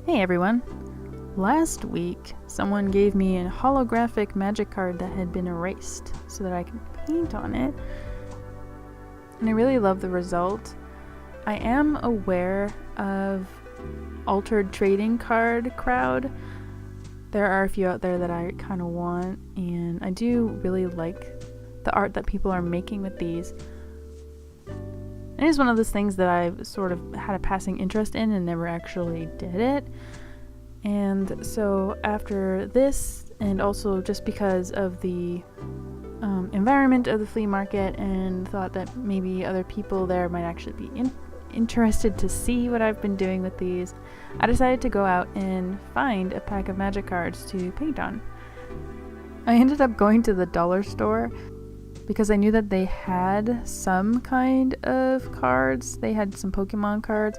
Hey everyone! Last week, someone gave me a holographic magic card that had been erased so that I could paint on it. And I really love the result. I am aware of altered trading card crowd. There are a few out there that I kind of want, and I do really like the art that people are making with these. It is one of those things that I've sort of had a passing interest in and never actually did it. And so after this, and also just because of the environment of the flea market, and thought that maybe other people there might actually be interested to see what I've been doing with these, I decided to go out and find a pack of magic cards to paint on. I ended up going to the dollar store because I knew that they had some kind of cards. They had some Pokemon cards.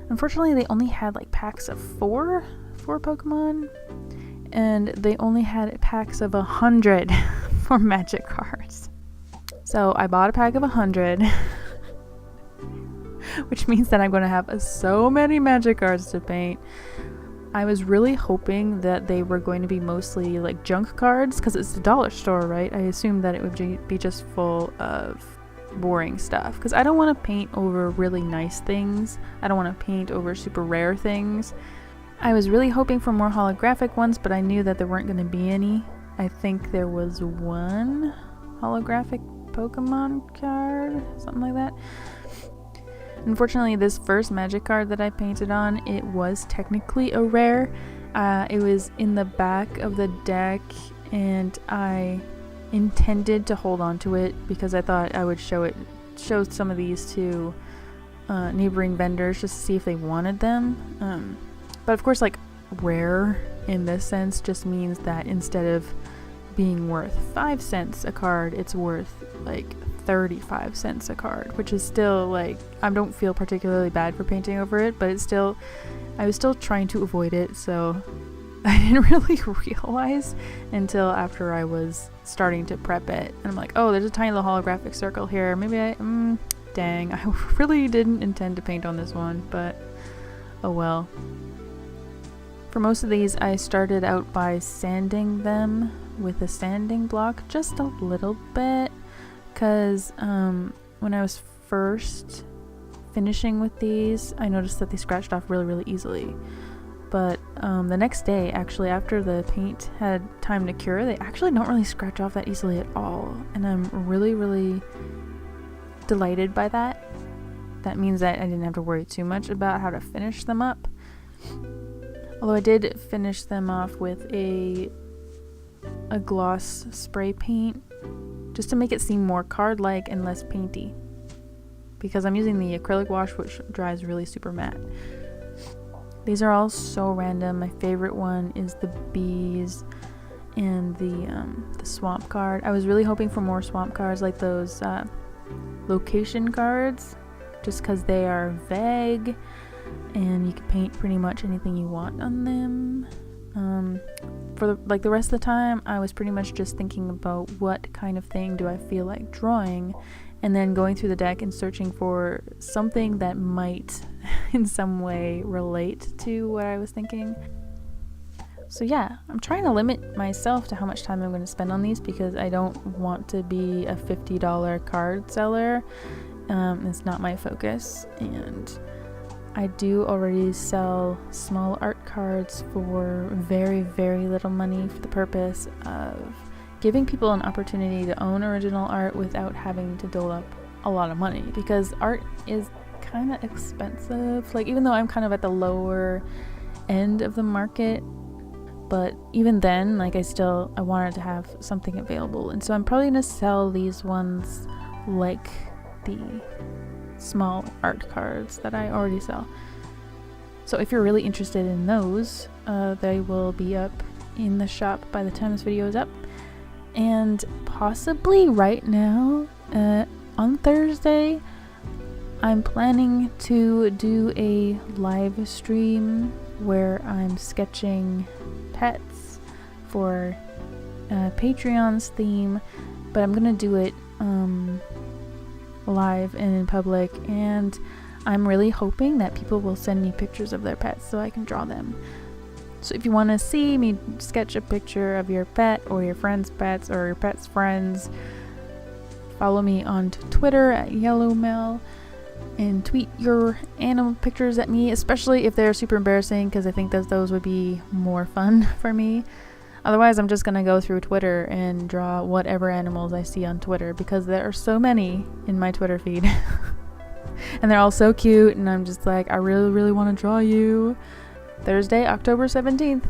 Unfortunately, they only had like packs of four Pokemon, and they only had packs of 100 for magic cards. So I bought a pack of 100, which means that I'm going to have so many magic cards to paint. I was really hoping that they were going to be mostly like junk cards, because it's the dollar store, right? I assumed that it would be just full of boring stuff, because I don't want to paint over really nice things. I don't want to paint over super rare things. I was really hoping for more holographic ones, but I knew that there weren't going to be any. I think there was one holographic Pokemon card, something like that. Unfortunately, this first magic card that I painted on, it was technically a rare. It was in the back of the deck, and I intended to hold on to it because I thought I would show some of these to neighboring vendors just to see if they wanted them. But of course, like, rare in this sense just means that instead of being worth 5 cents a card, it's worth like 35 cents a card, which is still like, I don't feel particularly bad for painting over it, but I was still trying to avoid it, so I didn't really realize until after I was starting to prep it, and I'm like, oh, there's a tiny little holographic circle here, maybe dang, I really didn't intend to paint on this one, but oh well. For most of these, I started out by sanding them with a sanding block just a little bit, because when I was first finishing with these, I noticed that they scratched off really easily. But the next day, actually, after the paint had time to cure, they actually don't really scratch off that easily at all, and I'm really delighted by that. That means that I didn't have to worry too much about how to finish them up. Although I did finish them off with a gloss spray paint, just to make it seem more card-like and less painty, because I'm using the acrylic wash, which dries really super matte. These are all so random. My favorite one is the bees and the swamp card. I was really hoping for more swamp cards like those location cards, just because they are vague and you can paint pretty much anything you want on them. For the rest of the time, I was pretty much just thinking about what kind of thing do I feel like drawing, and then going through the deck and searching for something that might in some way relate to what I was thinking. So yeah, I'm trying to limit myself to how much time I'm going to spend on these, because I don't want to be a $50 card seller. It's not my focus, and I do already sell small art cards for very little money, for the purpose of giving people an opportunity to own original art without having to dole up a lot of money, because art is kind of expensive. Like, even though I'm kind of at the lower end of the market, but even then, like, I wanted to have something available, and so I'm probably gonna sell these ones like the small art cards that I already sell. So if you're really interested in those, they will be up in the shop by the time this video is up, and possibly right now on Thursday I'm planning to do a live stream where I'm sketching pets for Patreon's theme, but I'm gonna do it live and in public, and I'm really hoping that people will send me pictures of their pets so I can draw them. So if you want to see me sketch a picture of your pet or your friend's pets or your pet's friends, follow me on Twitter at YellowMel and tweet your animal pictures at me, especially if they're super embarrassing, because I think that those would be more fun for me. Otherwise, I'm just going to go through Twitter and draw whatever animals I see on Twitter, because there are so many in my Twitter feed. And they're all so cute, and I'm just like, I really, really want to draw you. Thursday, October 17th,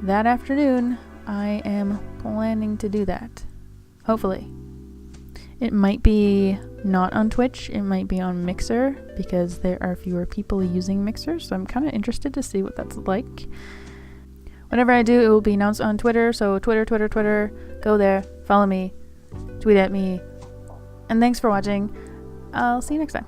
that afternoon, I am planning to do that. Hopefully. It might be not on Twitch, it might be on Mixer, because there are fewer people using Mixer, so I'm kind of interested to see what that's like. Whenever I do, it will be announced on Twitter, so Twitter, go there, follow me, tweet at me, and thanks for watching. I'll see you next time.